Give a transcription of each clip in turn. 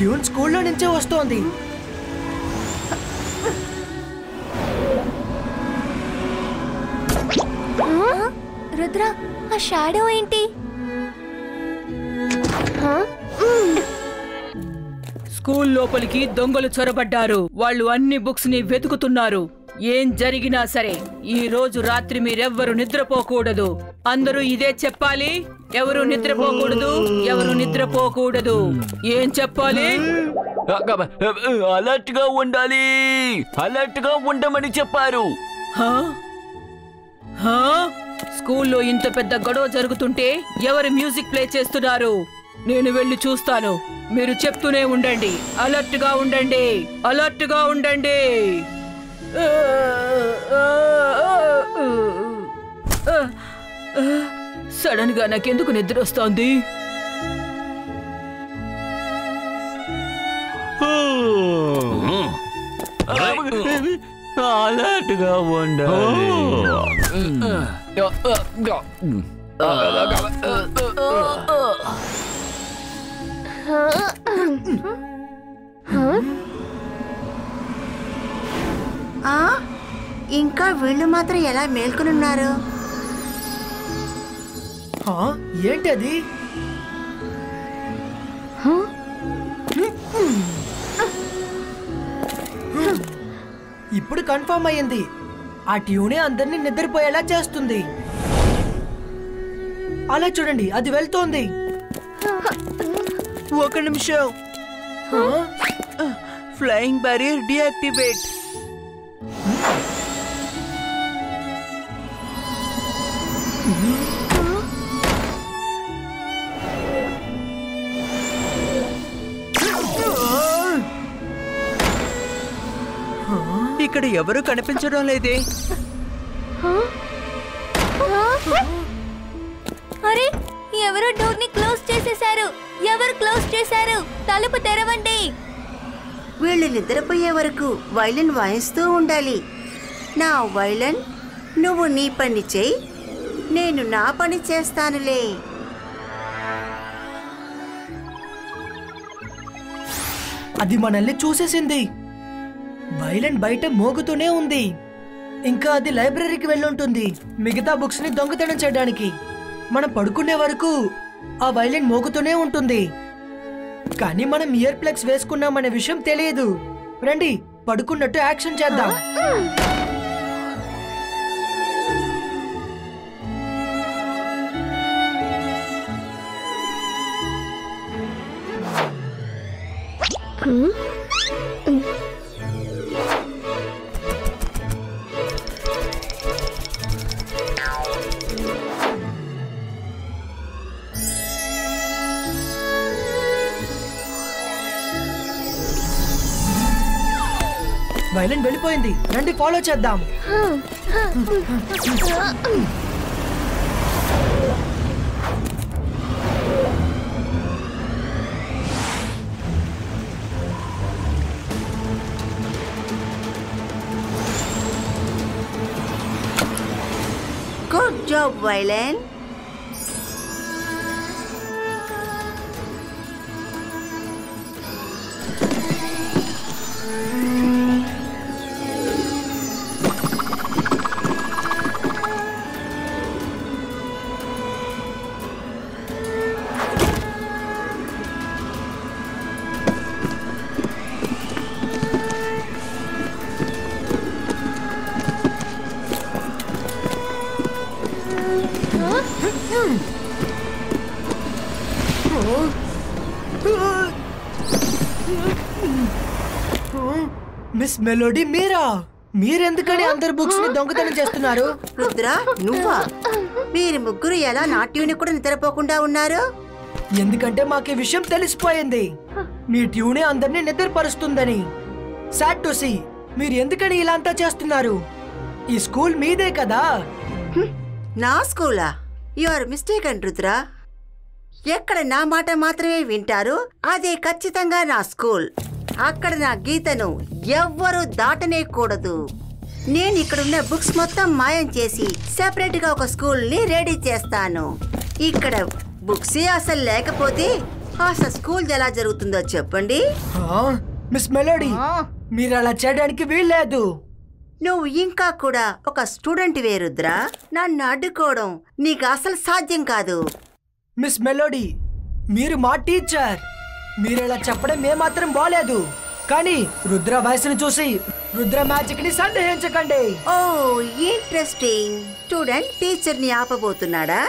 Tune స్కూల్లో నుంచే వస్తోంది. రుద్ర, ఆ షాడో ఏంటి? స్కూల్ లోపలికి దొంగలు చొరబడ్డారు. వాళ్ళు అన్ని బుక్స్ ని వెతుకుతున్నారు. ఏం జరిగినా సరే ఈ రోజు రాత్రి మీరెవ్వరు నిద్రపోకూడదు. అందరూ ఇదే చెప్పాలి. ఎవరు నిద్రపోకూడదు, ఎవరు నిద్రపోకూడదు. ఏం చెప్పాలి? అలర్ట్ గా ఉండాలి, అలర్ట్ గా ఉండమని చెప్పారు. స్కూల్లో ఇంత పెద్ద గొడవ జరుగుతుంటే ఎవరు మ్యూజిక్ ప్లే చేస్తున్నారు? నేను వెళ్ళి చూస్తాను. మీరు చెప్తూనే ఉండండి, అలర్ట్ గా ఉండండి, అలర్ట్ గా ఉండండి. సడన్ గా నాకెందుకు నిద్ర వస్తోంది? అలర్ట్ గా ఉండాలి. ఇంకా వీళ్ళు మాత్రం ఎలా మేల్కొనున్నారు? ఏంటది? ఇప్పుడు కన్ఫర్మ్ అయ్యింది. ఆ ట్యూనే అందరినీ నిద్రపోయేలా చేస్తుంది. అలా చూడండి, అది వెళ్తోంది. ఒక నిమిషం. Flying barrier deactivate. ఇక్కడ ఎవరు కనిపించడం లేదే. అరే, ఎవరో డోర్ ని క్లోజ్ చేసేశారు. ఎవరు క్లోజ్ చేశారు? తలుపు తెరవండి. వీళ్ళు నిద్రపోయే వరకు వైలన్ వాయిస్తూ ఉండాలి. నా వైలన్, నువ్వు నీ పని చెయ్యి, నేను నా పని చేస్తానులే. అది మనల్ని చూసేసింది. వైలన్ బయట మోగుతూనే ఉంది. ఇంకా అది లైబ్రరీకి వెళ్ళుంటుంది మిగతా బుక్స్ ని దొంగతనం చేయడానికి. మనం పడుకునే వరకు ఆ వైలన్ మోగుతూనే ఉంటుంది. కానీ మనం ఇయర్ ప్లగ్స్ వేసుకున్నామనే విషయం తెలియదు. రండి, పడుకున్నట్టు యాక్షన్ చేద్దాం. వైలన్ వెళ్ళిపోయింది. రండి, ఫాలో చేద్దాం. గుడ్ జాబ్ వైలన్. మిస్ మెలోడీ, మీరెందుకని అందరు బుక్స్ ని దొంగతనం చేస్తున్నారు? రుద్ర, నువ్వా? మీరు ముగ్గురు ఎలా నా ట్యూన్ కూడా నిద్రపోకుండా ఉన్నారు? ఎందుకంటే మాకు ఈ విషయం తెలిసిపోయింది. మీ ట్యూనే అందరినీ నిద్రపరుస్తుందని. Sad to see. మీరు ఎందుకని ఇలా అంతా చేస్తున్నారు? ఈ స్కూల్ మీదే కదా. నా స్కూలా? You are mistaken Rudra. ఎక్కడ నా మాట మాత్రమే వింటారు అదే ఖచ్చితంగా నా స్కూల్. అక్కడ నా గీతను ఎవ్వరూ దాటనేకూడదు. నేను ఇక్కడున్న బుక్స్ మొత్తం మాయం చేసి సెపరేట్ గా ఒక స్కూల్ ని రెడీ చేస్తాను. ఇక్కడ బుక్సే అసలు లేకపోతే అసలు స్కూల్ ఎలా జరుగుతుందో చెప్పండి. మిస్ మెలోడీ, మీరు అలా చేయడానికి వీల్లేదు. నువ్వు ఇంకా కూడా ఒక స్టూడెంట్ రుద్రా. నన్ను అడ్డుకోవడం నీకు అసలు సాధ్యం కాదు. మిస్ మెలోడీ, మీరు మా టీచర్. మీరు ఇలా చెప్పడం ఏమాత్రం బాలేదు. కానీ రుద్ర వయసును చూసి రుద్ర మ్యాజిక్ ని సందేహించకండి. ఓ ఇంట్రెస్టింగ్. స్టూడెంట్ టీచర్ ని ఆపబోతున్నాడా?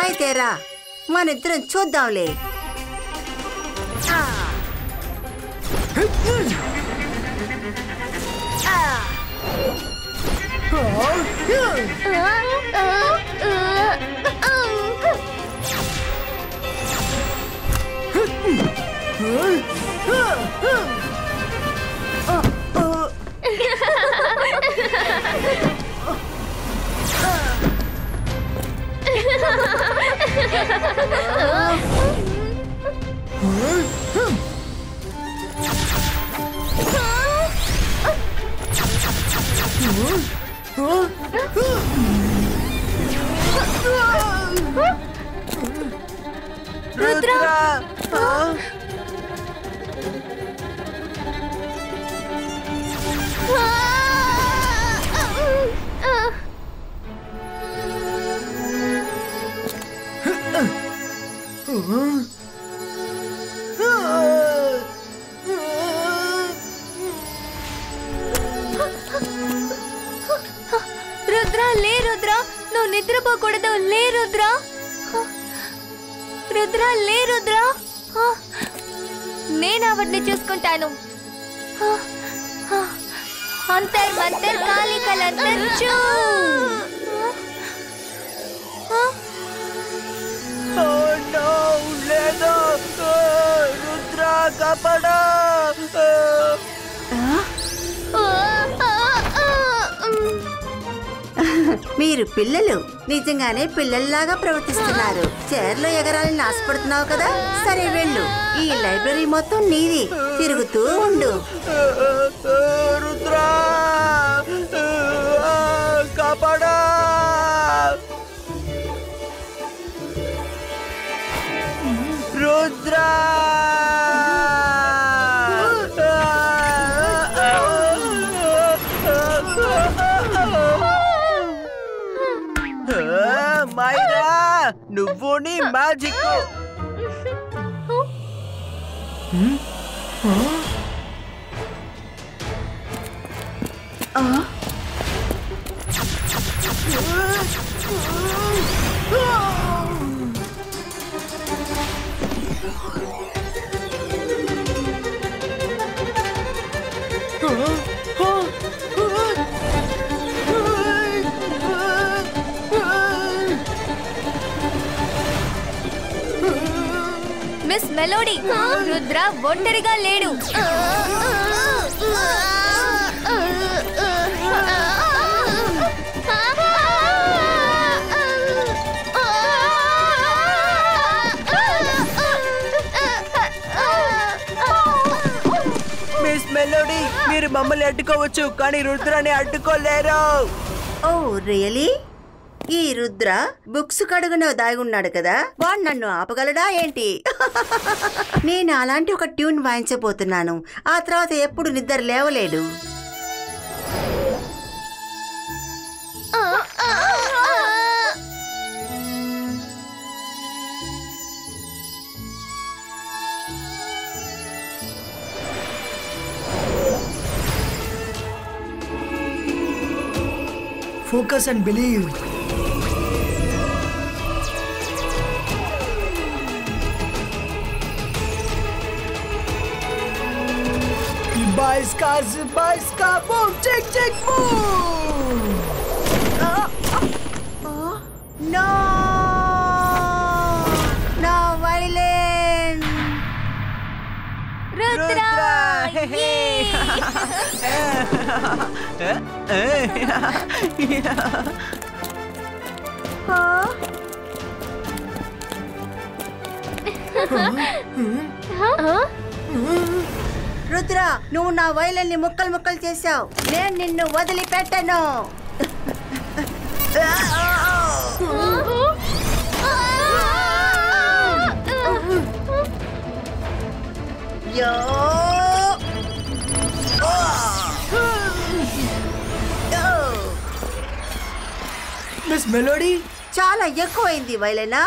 అయితే రా, మనిద్దరం చూద్దాంలే. రుద్ర, రుద్ర లే. రుద్ర, నువ్వు నిద్రపోకూడదు. లే రుద్ర. రుద్ర లే. రుద్ర, నేను ఆవిడ్ని చూసుకుంటాను. అంతర్ మంతర్ కాళీ కలంతర్ చూ. లేదు, రుద్ర కాపాడా. మీరు పిల్లలు నిజంగానే పిల్లల్లాగా ప్రవర్తిస్తున్నారు. చైర్లో ఎగరాలని ఆశపడుతున్నావు కదా? సరే వెళ్ళు. ఈ లైబ్రరీ మొత్తం నీది. తిరుగుతూ ఉండు. రుద్ర కాపాడా. రుద్ర మైరా, నువ్వు నీ మ్యాజిక్. మిస్ మెలోడీ, రుద్ర ఒంటరిగా లేడు. మిస్ మెలోడీ, మీరు మమ్మల్ని అడ్డుకోవచ్చు కానీ రుద్రాన్ని అడ్డుకోలేరు. Oh really? ఈ రుద్ర బుక్స్ కడుగున దాగున్నాడు కదా, వాడు నన్ను ఆపగలడా ఏంటి? నేను అలాంటి ఒక ట్యూన్ వాయించబోతున్నాను. ఆ తర్వాత ఎప్పుడు నిద్ర లేవలేడు. Focus and believe. Baiska, boom, check, boom! No! No violence! Rudra, Rudra, నువ్వు నా వైలన్ని ముక్కలు ముక్కలు చేశావు. నేను నిన్ను వదిలిపెట్టను. యో! యో! మిస్ మెలోడీ, చాలా ఎక్కువైంది వైలెనా.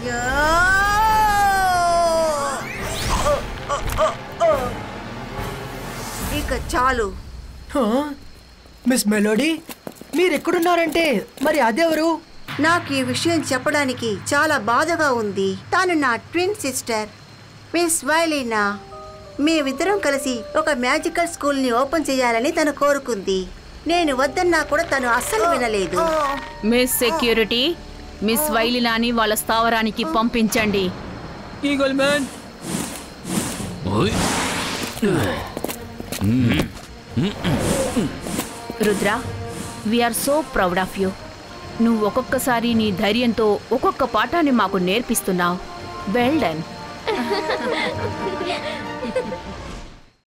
యో! ఇక చాలు. హా? మిస్ మెలోడీ, మీరెక్కడున్నారంటే మరి అదెవరు? నాకు ఈ విషయం చెప్పడానికి చాలా బాధగా ఉంది. తను నా ట్విన్ సిస్టర్ మిస్ వైలీనా. మేమిద్దరం కలిసి ఒక మ్యాజికల్ స్కూల్ని ఓపెన్ చేయాలని తను కోరుకుంది. నేను వద్దన్నా కూడా తను అస్సలు వినలేదు. మిస్ సెక్యూరిటీ, మిస్ వైలినాని వాళ్ళ స్థావరానికి పంపించండి. Eagle man, Rudra, we're so proud of you. నువ్వు ఒక్కొక్కసారి నీ ధైర్యంతో ఒక్కొక్క పాఠాన్ని మాకు నేర్పిస్తున్నావు. Well done.